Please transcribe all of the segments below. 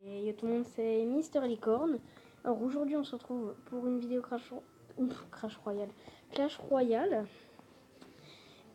Et yo tout le monde, c'est Mister Licorne. Alors aujourd'hui on se retrouve pour une vidéo Clash Royale.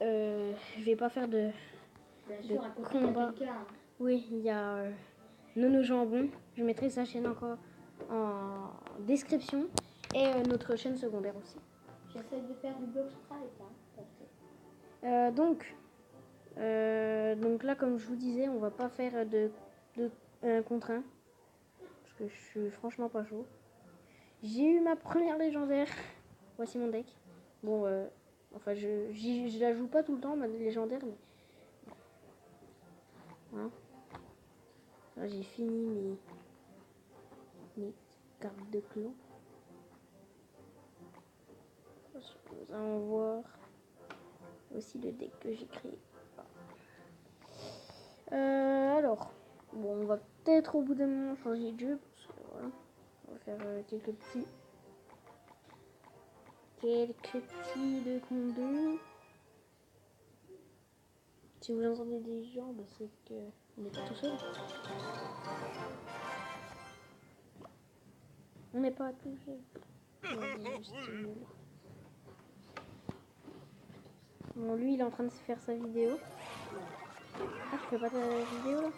Je vais pas faire de combat. Oui, il y a Nono Jambon. Je mettrai sa chaîne encore en description. Et notre chaîne secondaire aussi. J'essaie de faire du box strike donc là, comme je vous disais, on va pas faire de 1 contre 1. Parce que je suis franchement pas chaud. J'ai eu ma première légendaire. Voici mon deck. Bon, enfin, je la joue pas tout le temps, ma légendaire, mais... Hein, là, j'ai fini mes cartes de clan. Nous allons voir aussi le deck que j'ai créé. Alors, bon, on va peut-être au bout d'un moment changer de jeu. Parce que voilà, on va faire quelques petits de condos. Si vous entendez des gens, bah, c'est qu'on n'est pas tout seul. On n'est pas tout seul. Bon, lui, il est en train de se faire sa vidéo. Ah, je fais pas ta vidéo là.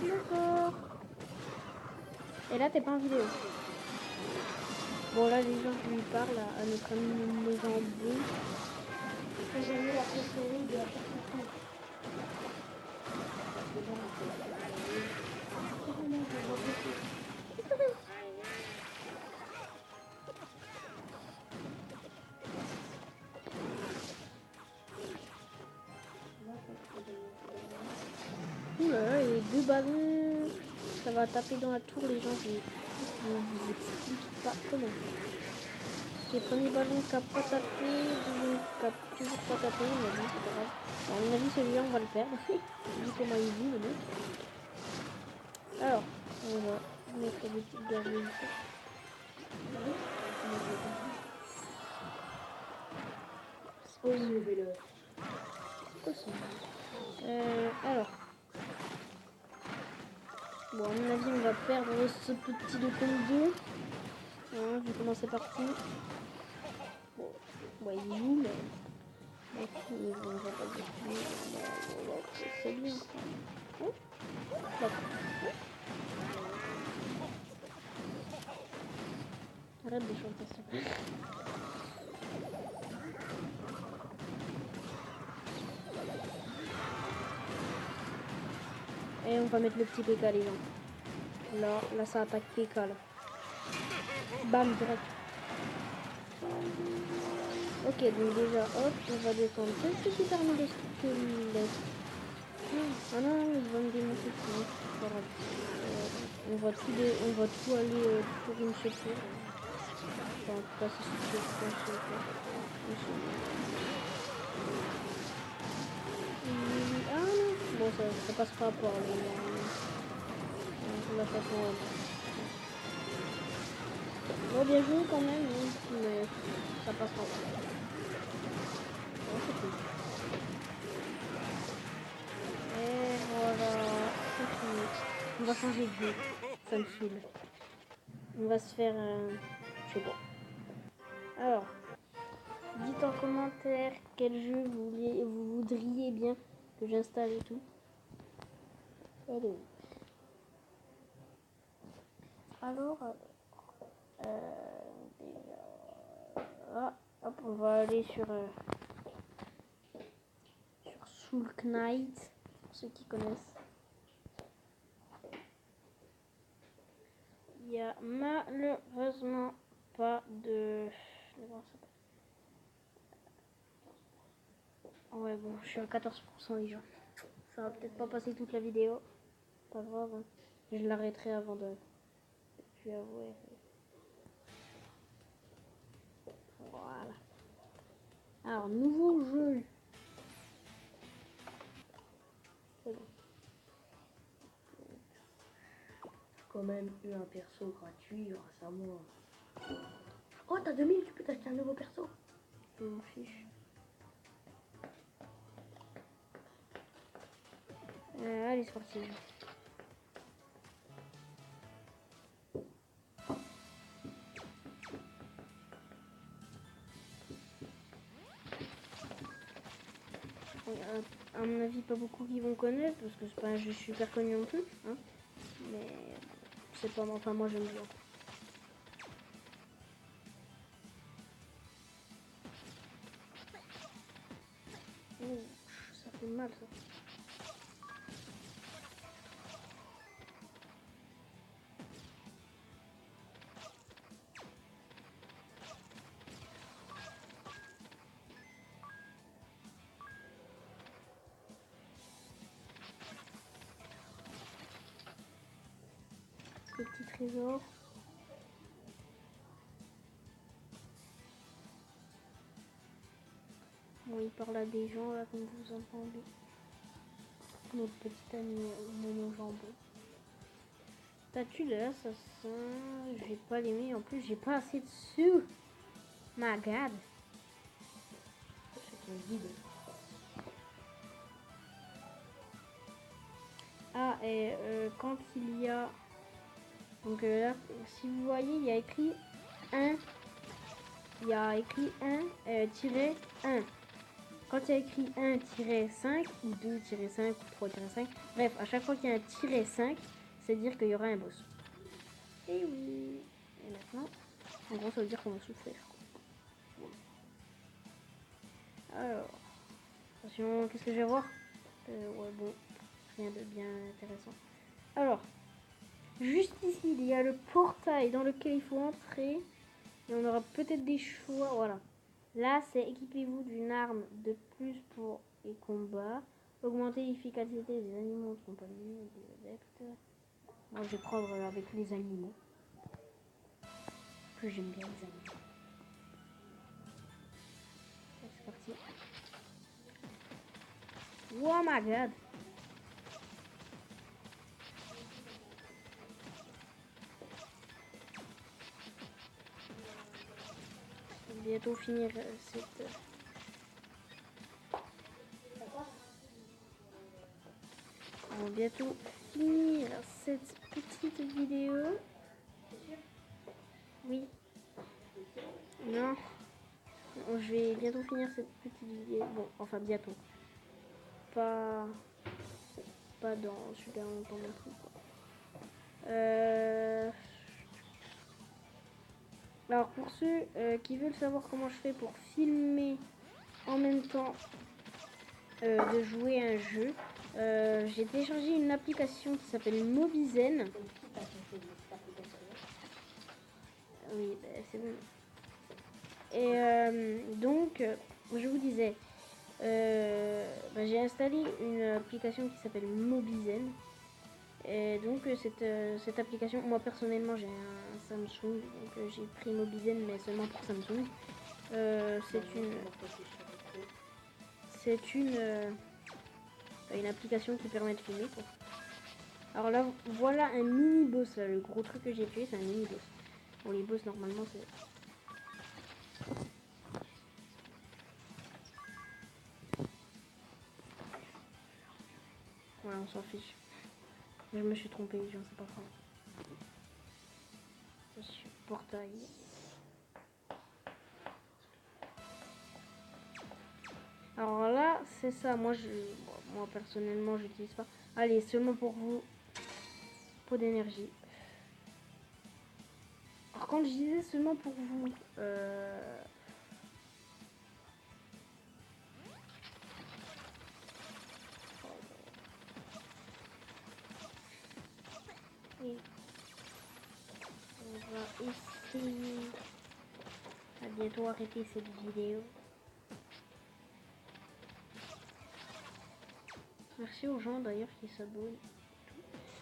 D'accord. Et là, t'es pas en vidéo. Bon, là, les gens, je lui parle à notre ami le jambon. J'ai mis la préférée de la personne. Oula, et 2 ballons. Ça va taper dans la tour, les gens. Je vous explique pas comment. Le premier ballon qui n'a pas tapé, deuxième qui n'a toujours pas tapé, mais bon, c'est pas grave. Bon, à mon avis, celui-là, on va le perdre. Vu comment il vit, le mec. Alors, on va mettre des petites gazeuses. Alors. Bon, à mon avis, on va perdre ce petit de contre 2. Hein, vu comment c'est parti. Bon, ouais, il joue, mais... on va pas dire plus. C'est bien. Hein, d'accord. Arrête de chanter, s'il te plaît. Et on va mettre le petit PK, les gens. Là, ça attaque PK, là. Bam, direct. Ok, donc déjà, hop, on va descendre. Qu'est-ce qui permet de squelette? Ah non, il va me démonter tout. On va tout aller pour une secours. Enfin, en tout cas, c'est ce que je pense. Ah non, bon, ça passe pas par la façon. Bon, bien joué quand même, mais ça passe pas. Ouais, c'est cool. Et voilà, c'est fini. On va changer de jeu. Ça me saoule. On va se faire je sais pas. Alors, dites en commentaire quel jeu vous voudriez bien que j'installe et tout. Allez. Alors, déjà, hop, on va aller sur Soul Knight, pour ceux qui connaissent. Il n'y a malheureusement pas de... Ouais, bon, je suis à 14% les gens. Ça va peut-être pas passer toute la vidéo. Pas grave, hein. Je l'arrêterai avant de... Je vais avouer. Voilà. Alors, nouveau jeu. C'est bon. Quand même eu un perso gratuit grâce à moi. Oh, t'as 2000, tu peux t'acheter un nouveau perso. Je m'en fiche. Allez, c'est parti. À mon avis, pas beaucoup qui vont connaître parce que c'est pas un jeu super connu non plus. Hein. Mais c'est pas moi. Enfin, moi j'aime bien. Ouh, ça fait mal ça. Le petit trésor. Bon, il parle à des gens là, comme vous entendez. Notre petit ami Mono Jambon. Statue de l'assassin. Je vais pas l'aimer. En plus, j'ai pas assez de sous. My god. C'est un guide. Ah, et quand il y a. Donc là, si vous voyez, il y a écrit 1. Il y a écrit 1-1. Quand il y a écrit 1-5 ou 2-5 ou 3-5, bref, à chaque fois qu'il y a un -5, c'est dire qu'il y aura un boss. Et oui. Et maintenant, en gros, ça veut dire qu'on va souffrir. Alors, attention, qu'est-ce que je vais voir? Ouais, bon, rien de bien intéressant. Alors, juste ici, il y a le portail dans lequel il faut entrer. Et on aura peut-être des choix, voilà. Là, c'est équipez-vous d'une arme de plus pour les combats. Augmentez l'efficacité des animaux de compagnie et des adeptes. Moi, je vais prendre avec les animaux. Que j'aime bien les animaux. C'est parti. Oh my god! Je vais bientôt finir cette... On va bientôt finir cette petite vidéo. Oui. Non. Je vais bientôt finir cette petite vidéo. Bon, enfin bientôt. Pas dans super longtemps non plus. Alors pour ceux qui veulent savoir comment je fais pour filmer en même temps de jouer à un jeu, j'ai téléchargé une application qui s'appelle Mobizen. Oui, bah, c'est bon. Et donc, je vous disais, j'ai installé une application qui s'appelle Mobizen. Et donc cette application, moi personnellement j'ai un Samsung, donc j'ai pris Mobizen mais seulement pour Samsung. C'est une application qui permet de filmer quoi. Alors là voilà un mini boss là, le gros truc que j'ai tué c'est un mini boss. Bon les boss normalement c'est... Voilà on s'en fiche. Je me suis trompée, j'en sais pas trop. Portail. Alors là, c'est ça. Moi personnellement, j'utilise pas. Allez, seulement pour vous. Pot d'énergie. Alors quand je disais seulement pour vous, et on va essayer à bientôt arrêter cette vidéo. Merci aux gens d'ailleurs qui s'abonnent.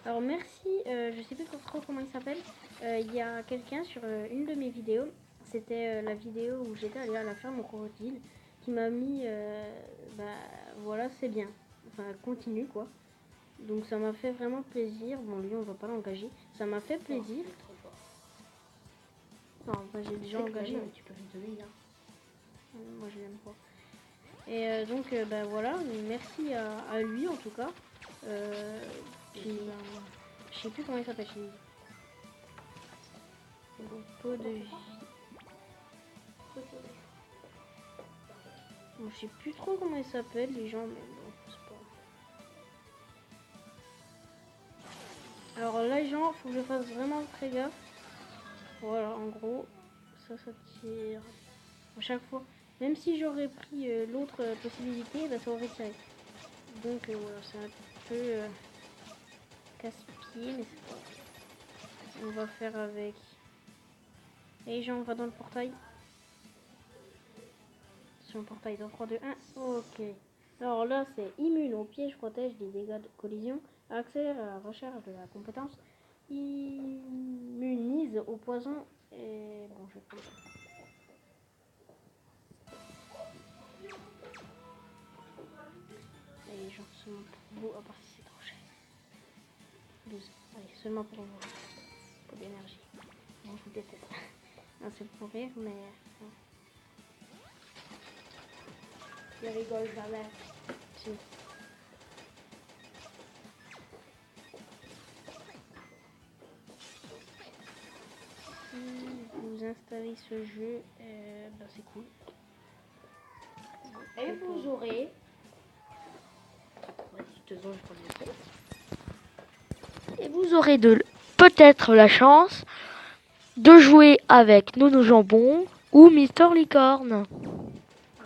Alors merci, je sais plus trop comment il s'appelle. Il y a quelqu'un sur une de mes vidéos, c'était la vidéo où j'étais allée à la ferme au crocodile, qui m'a mis, voilà c'est bien, enfin continue quoi. Donc ça m'a fait vraiment plaisir. Bon lui on va pas l'engager, ça m'a fait plaisir. Non, bah, j'ai déjà engagé. Tu peux lui donner, hein. Moi, je l'aime pas. Et donc, bah voilà, merci à lui en tout cas. Qui, je sais plus comment il s'appelle. Pot de vie. Bon, je sais plus trop comment ils s'appellent les gens, mais bon, c'est pas. Alors là, les gens, faut que je fasse vraiment très gaffe. Voilà, en gros, ça tire à chaque fois. Même si j'aurais pris l'autre possibilité, bah, ça aurait tiré. Donc voilà, c'est un peu casse-pied, mais c'est pas grave. On va faire avec. Et les gens, on va dans le portail. Sur le portail dans 3, 2, 1. Ok. Alors là, c'est immune au piège, protège des dégâts de collision. Accélère la recherche de la compétence. Immunise au poison. Et bon, je vais prendre ça. Allez, genre, seulement pour vous, à part si c'est trop cher. 12. Allez, seulement pour vous. Pour l'énergie. Bon, je vous déteste. Non, c'est pour rire, mais. Non. Je rigole jamais. Si. Si vous installez ce jeu, bah, c'est cool. Et vous aurez. Et vous aurez peut-être la chance de jouer avec Nono Jambon ou Mister Licorne.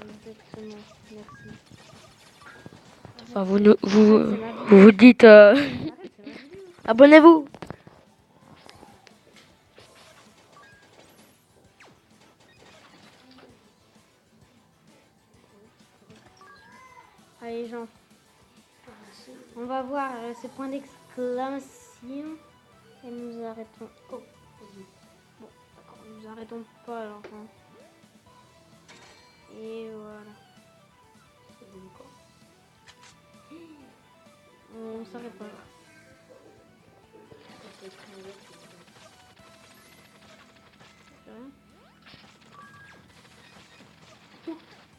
Exactement, merci. Enfin, Arrête, vous dites Arrête, c'est ma vidéo. abonnez-vous. Allez, Jean. On va voir ces points d'exclamation. Et nous arrêtons. Oh, bon, d'accord, nous arrêtons pas alors. Hein. Et voilà. On s'arrête pas.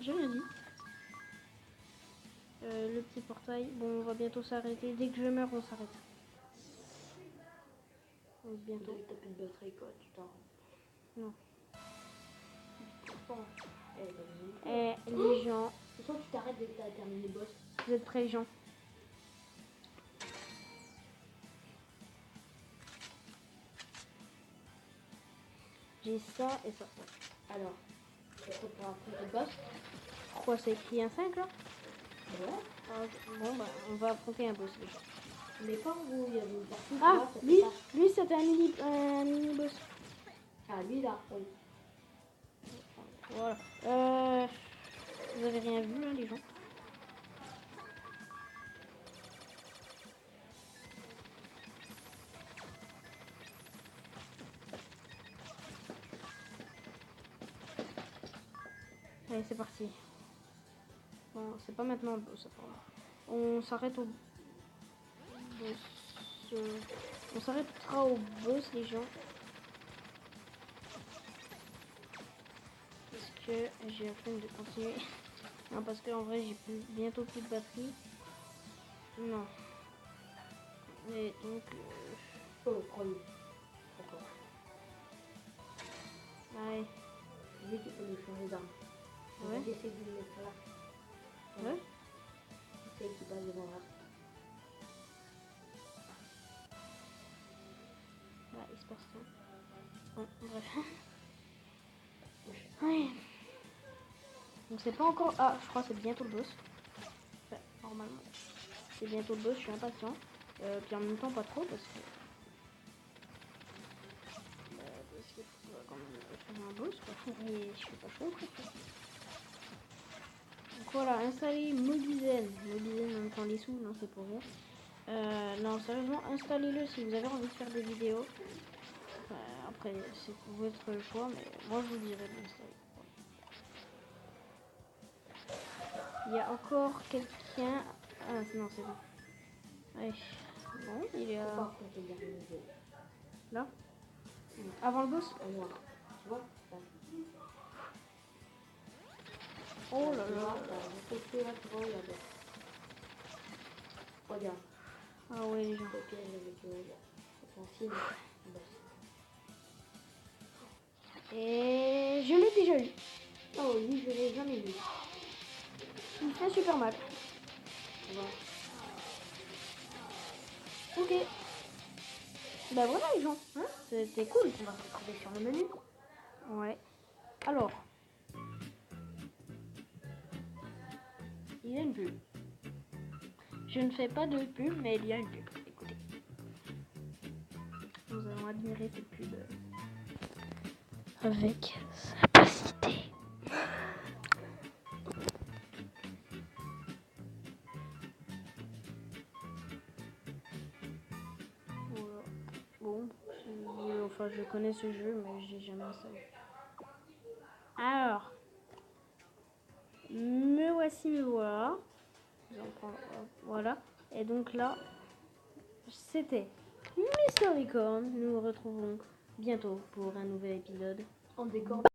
J'ai rien dit. Le petit portail. Bon, on va bientôt s'arrêter. Dès que je meurs, on s'arrête. Donc, bientôt. T'as plus de batterie quoi, tu t'en. Non. Eh, Les gens. de toute façon, tu t'arrêtes dès que t'as terminé le boss. Vous êtes prêts, les gens? J'ai ça et ça. Alors, c'est quoi pour affronter le boss? Pourquoi c'est écrit un 5 là? Ouais. Ah, bon, bah, on va affronter un boss déjà. Mais pas vous, il y a des parties. Ah, lui c'était un mini boss. Ah, lui là, oui. Voilà. Vous avez rien vu, hein, les gens? Allez, c'est parti. Bon, c'est pas maintenant le boss, apparemment. On s'arrête au boss. On s'arrêtera au boss, les gens. Parce que j'ai la flemme de continuer. Non, parce qu'en vrai, j'ai bientôt plus de batterie. Non. Et donc. Oh, premier. D'accord. Allez. Lui, tu peux lui changer d'arme. Ouais. J'essaie de le mettre là. Ouais. C'est qui passe devant là. Bah, il se passe rien. Bon, bref. Ouais. Donc c'est pas encore... Ah, je crois que c'est bientôt le boss. Enfin, normalement. C'est bientôt le boss, je suis impatient. Puis en même temps, pas trop, parce que... parce qu'il faut quand même faire un boss, quoi. Et je suis pas chaud, quoi. Donc voilà, installer Mobizen. Mobizen en même temps les sous, non, c'est pour rien. Non, sérieusement, installez-le si vous avez envie de faire des vidéos. Après, c'est votre choix, mais moi je vous dirais de l'installer. Il y a encore quelqu'un. Ah non, c'est bon. Ouais. Bon, il est là. Par contre, Là. Avant le boss. Moi. tu vois. Oh là là. Le côté là, tu vois, regarde. Regarde. Ah ouais, les gens. Le piège avec son film. Et je l'ai déjà eu. Oh, lui, je l'ai jamais vu. Il fait super mal. Tu vois. Ok. Bah voilà les gens. Hein? C'était cool. On va se retrouver sur le menu. Ouais. Alors. Il y a une pub. Je ne fais pas de pub, mais il y a une pub. Écoutez. Nous allons admirer cette pub. Avec simplicité. Voilà. Bon. Enfin, je connais ce jeu, mais j'ai jamais essayé. Alors. Me voici, me voilà. Je vais en prendre, voilà. Et donc là, c'était Mister Licorne. Nous nous retrouvons bientôt pour un nouvel épisode. En décor.